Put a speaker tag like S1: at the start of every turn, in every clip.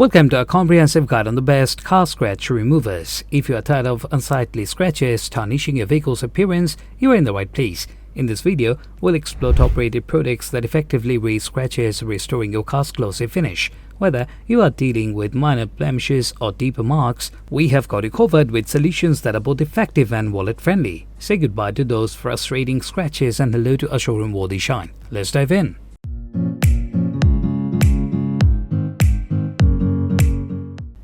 S1: Welcome to a comprehensive guide on the best car scratch removers. If you are tired of unsightly scratches tarnishing your vehicle's appearance, you are in the right place. In this video, we'll explore top-rated products that effectively erase scratches, restoring your car's glossy finish. Whether you are dealing with minor blemishes or deeper marks, we have got you covered with solutions that are both effective and wallet-friendly. Say goodbye to those frustrating scratches and hello to a showroom-worthy shine. Let's dive in.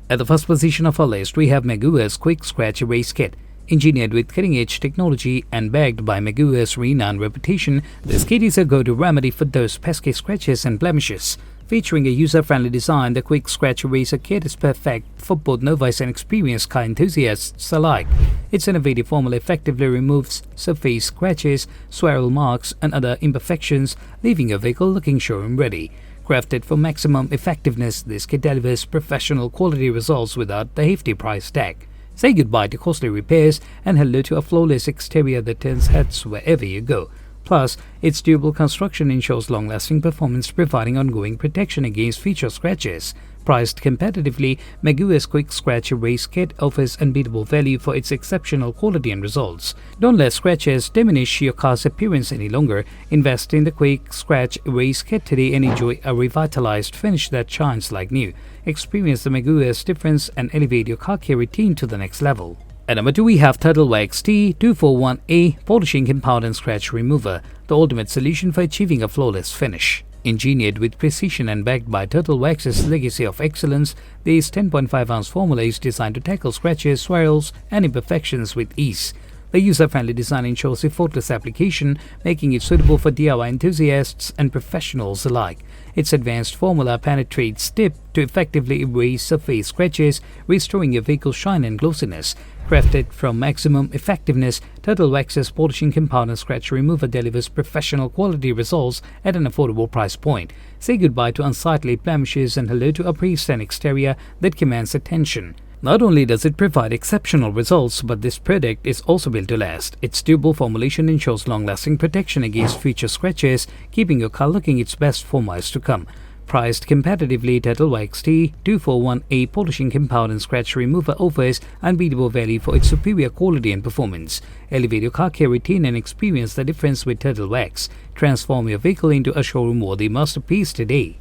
S1: At the first position of our list, we have Meguiar's Quik Scratch Erase Kit. Engineered with cutting-edge technology and backed by Meguiar's renowned reputation, this kit is a go-to remedy for those pesky scratches and blemishes. Featuring a user-friendly design, the Quik Scratch Eraser Kit is perfect for both novice and experienced car enthusiasts alike. Its innovative formula effectively removes surface scratches, swirl marks, and other imperfections, leaving your vehicle looking showroom-ready. Crafted for maximum effectiveness, this kit delivers professional quality results without the hefty price tag. Say goodbye to costly repairs and hello to a flawless exterior that turns heads wherever you go. Plus, its durable construction ensures long-lasting performance, providing ongoing protection against future scratches. Priced competitively, Meguiar's Quik Scratch Erase Kit offers unbeatable value for its exceptional quality and results. Don't let scratches diminish your car's appearance any longer. Invest in the Quik Scratch Erase Kit today and enjoy a revitalized finish that shines like new. Experience the Meguiar's difference and elevate your car care routine to the next level. At number 2, we have Turtle Wax T241A Polishing Compound and Scratch Remover, the ultimate solution for achieving a flawless finish. Engineered with precision and backed by Turtle Wax's legacy of excellence, this 10.5-ounce formula is designed to tackle scratches, swirls, and imperfections with ease. The user-friendly design ensures effortless application, making it suitable for DIY enthusiasts and professionals alike. Its advanced formula penetrates deep to effectively erase surface scratches, restoring your vehicle's shine and glossiness. Crafted from maximum effectiveness, Turtle Wax's polishing compound and scratch remover delivers professional quality results at an affordable price point. Say goodbye to unsightly blemishes and hello to a pristine exterior that commands attention. Not only does it provide exceptional results, but this product is also built to last. Its durable formulation ensures long-lasting protection against future scratches, keeping your car looking its best for miles to come. Priced competitively, Turtle Wax T241A Polishing Compound and Scratch Remover offers unbeatable value for its superior quality and performance. Elevate your car care routine and experience the difference with Turtle Wax. Transform your vehicle into a showroom-worthy masterpiece today.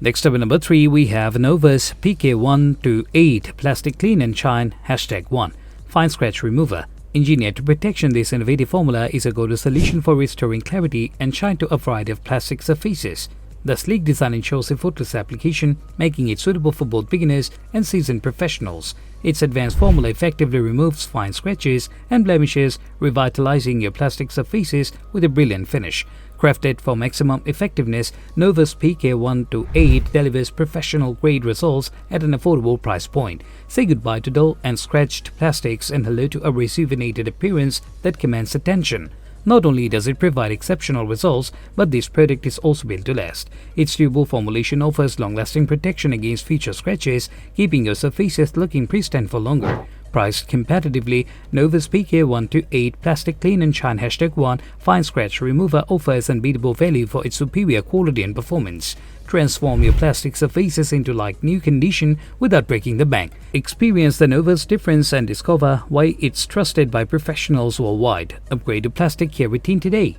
S1: Next up at number 3, we have NOVUS PK128 Plastic Clean and Shine #1 Fine Scratch Remover. Engineered to perfection, this innovative formula is a go-to solution for restoring clarity and shine to a variety of plastic surfaces. The sleek design ensures effortless application, making it suitable for both beginners and seasoned professionals. Its advanced formula effectively removes fine scratches and blemishes, revitalizing your plastic surfaces with a brilliant finish. Crafted for maximum effectiveness, NOVUS PK128 delivers professional-grade results at an affordable price point. Say goodbye to dull and scratched plastics and hello to a rejuvenated appearance that commands attention. Not only does it provide exceptional results, but this product is also built to last. Its durable formulation offers long-lasting protection against future scratches, keeping your surfaces looking pristine for longer. Priced competitively, NOVUS PK128 Plastic Clean and Shine #1 Fine Scratch Remover offers unbeatable value for its superior quality and performance. Transform your plastic surfaces into like new condition without breaking the bank. Experience the NOVUS difference and discover why it's trusted by professionals worldwide. Upgrade to plastic care routine today.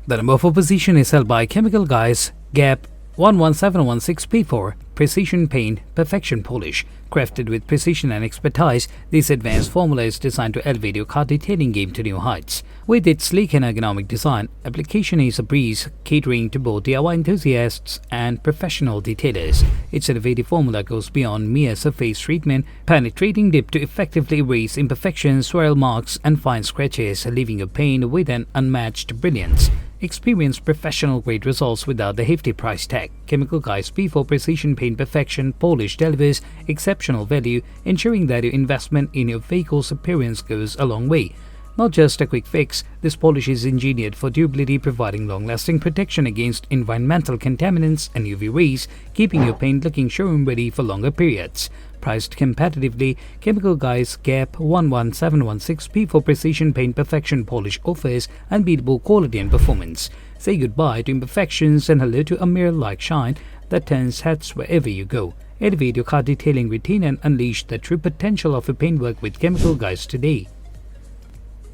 S1: The number 4 position is held by Chemical Guy's GAP 11716P4 Precision Paint Perfection Polish. Crafted with precision and expertise, this advanced formula is designed to elevate your car detailing game to new heights. With its sleek and ergonomic design, application is a breeze, catering to both DIY enthusiasts and professional detailers. Its innovative formula goes beyond mere surface treatment, penetrating deep to effectively erase imperfections, swirl marks, and fine scratches, leaving your paint with an unmatched brilliance. Experience professional-grade results without the hefty price tag. Chemical Guy's P4 Precision Paint Perfection Polish delivers exceptional value, ensuring that your investment in your vehicle's appearance goes a long way. Not just a quick fix, this polish is engineered for durability, providing long-lasting protection against environmental contaminants and UV rays, keeping your paint looking showroom-ready for longer periods. Priced competitively, Chemical Guy's GAP 11716P4 Precision Paint Perfection Polish offers unbeatable quality and performance. Say goodbye to imperfections and hello to a mirror-like shine that turns heads wherever you go. Elevate your car detailing routine and unleash the true potential of your paintwork with chemical guides today.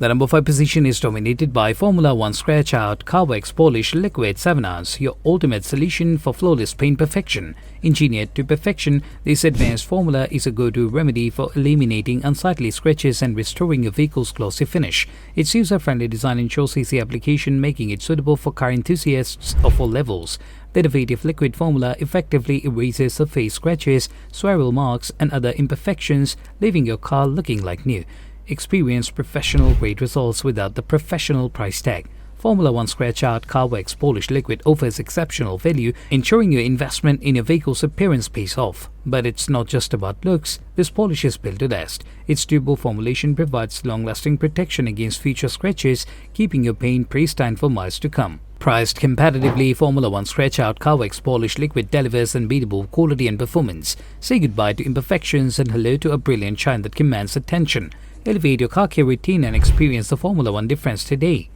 S1: The number 5 position is dominated by Formula 1 Scratch Out Car Wax Polish Liquid 7 ounce, your ultimate solution for flawless paint perfection. Engineered to perfection, this advanced formula is a go-to remedy for eliminating unsightly scratches and restoring your vehicle's glossy finish. Its user-friendly design ensures easy application, making it suitable for car enthusiasts of all levels. The innovative liquid formula effectively erases surface scratches, swirl marks, and other imperfections, leaving your car looking like new. Experience professional-grade results without the professional price tag. Formula 1 Scratch Out Car Wax Polish Liquid offers exceptional value, ensuring your investment in your vehicle's appearance pays off. But it's not just about looks. This polish is built to last. Its durable formulation provides long-lasting protection against future scratches, keeping your paint pristine for miles to come. Priced competitively, Formula 1 Scratch Out Car Wax Polish Liquid delivers unbeatable quality and performance. Say goodbye to imperfections and hello to a brilliant shine that commands attention. Elevate your car care routine and experience the Formula 1 difference today.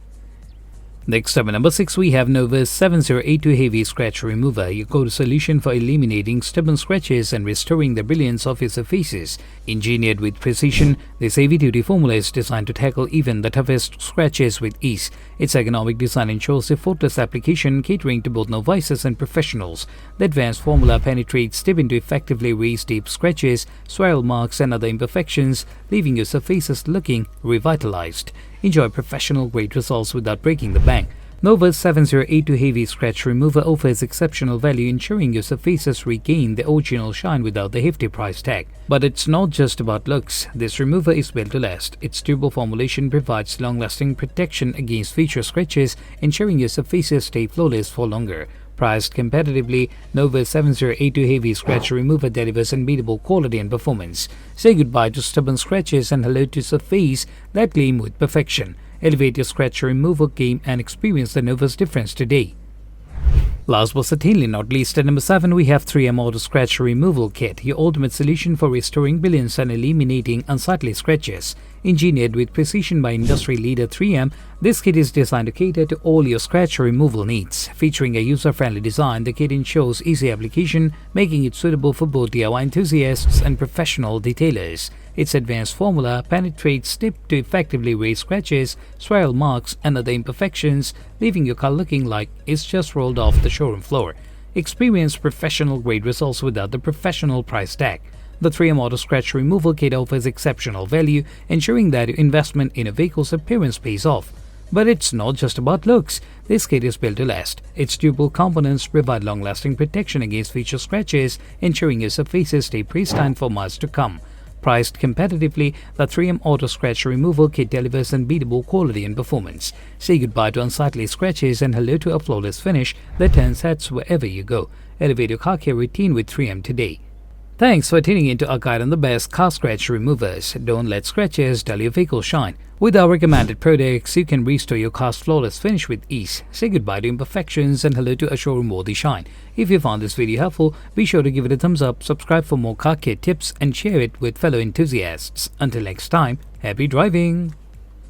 S1: Next up at number 6, we have NOVUS 7082 Heavy Scratch Remover, your go-to solution for eliminating stubborn scratches and restoring the brilliance of your surfaces. Engineered with precision, this heavy-duty formula is designed to tackle even the toughest scratches with ease. Its ergonomic design ensures effortless application, catering to both novices and professionals. The advanced formula penetrates deep into effectively erase deep scratches, swirl marks, and other imperfections, leaving your surfaces looking revitalized. Enjoy professional-grade results without breaking the bank. NOVUS 7082 Heavy Scratch Remover offers exceptional value, ensuring your surfaces regain the original shine without the hefty price tag. But it's not just about looks. This remover is built to last. Its durable formulation provides long-lasting protection against future scratches, ensuring your surfaces stay flawless for longer. Priced competitively, NOVUS 7082 Heavy Scratch Remover delivers unbeatable quality and performance. Say goodbye to stubborn scratches and hello to surface that gleam with perfection. Elevate your scratch removal game and experience the NOVUS difference today. Last but certainly not least, at number 7, we have 3M Auto Scratch Removal Kit, your ultimate solution for restoring brilliance and eliminating unsightly scratches. Engineered with precision by industry leader 3M, this kit is designed to cater to all your scratch removal needs. Featuring a user-friendly design, the kit ensures easy application, making it suitable for both DIY enthusiasts and professional detailers. Its advanced formula penetrates deep to effectively erase scratches, swirl marks, and other imperfections, leaving your car looking like it's just rolled off the showroom floor. Experience professional-grade results without the professional price tag. The 3M Auto Scratch Removal Kit offers exceptional value, ensuring that your investment in a vehicle's appearance pays off. But it's not just about looks. This kit is built to last. Its durable components provide long-lasting protection against future scratches, ensuring your surfaces stay pristine for miles to come. Priced competitively, the 3M Auto Scratch Removal Kit delivers unbeatable quality and performance. Say goodbye to unsightly scratches and hello to a flawless finish that turns heads wherever you go. Elevate your car care routine with 3M today. Thanks for tuning in to our guide on the best car scratch removers. Don't let scratches dull your vehicle shine. With our recommended products, you can restore your car's flawless finish with ease. Say goodbye to imperfections and hello to a showroom-worthy shine. If you found this video helpful, be sure to give it a thumbs up, subscribe for more car care tips, and share it with fellow enthusiasts. Until next time, happy driving!